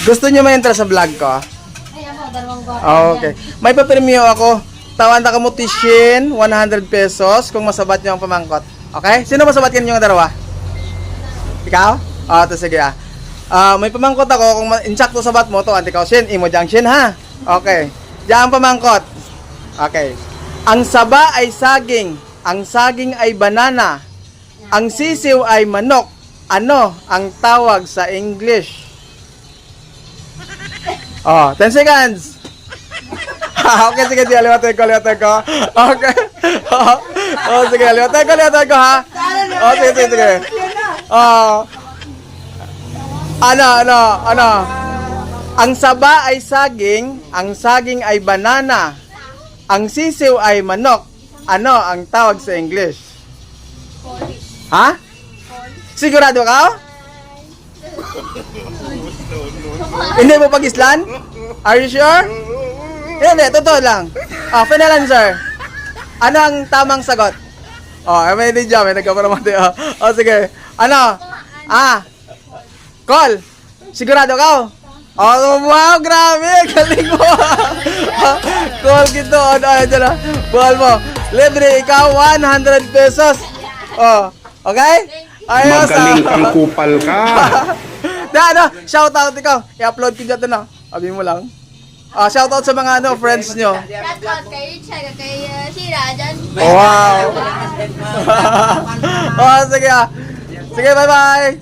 Gusto nyo ma-enter sa vlog ko? Ay, ako, dalawang gwapo. Okay. May papremyo ako. Tawan ka mo tishin, 100 pesos kung masabat nyo ang pamangkot. Okay? Sino masabat yan yung dalawa? Ikaw? To sige may pamangkot ako. Kung insakto sabat mo to, ikaw shin, imo jang shin ha? Okay. Diyan ang pamangkot. Okay. Ang saba ay saging. Ang saging ay banana. Ang sisiw ay manok. Ano ang tawag sa English? 10 seconds. Okay, sige, sige, liwatan ko. Okay. Sige, liwatan ko, ha? Sige. Ano? Ang saba ay saging, ang saging ay banana, ang sisiw ay manok. Ano ang tawag sa English? Ha? Sigurado ka? Hindi mo pag-islan? Are you sure? Hindi, totoo lang. Final answer. Ano ang tamang sagot? May ninja, may nagkaparamate. Sige. Ano? Call. Sigurado ka? Wow, grabe. Galing mo. Call gito. Call mo. Libre, ikaw 100 pesos. Okay? Ayos. Magaling kang kupal ka. Shout out ikaw. I-upload ko dyan na. Sabi mo lang. Shout out sa mga friends nyo. Shoutout kay Richard, kay Shira, dyan. Wow. Sige. Sige, bye-bye.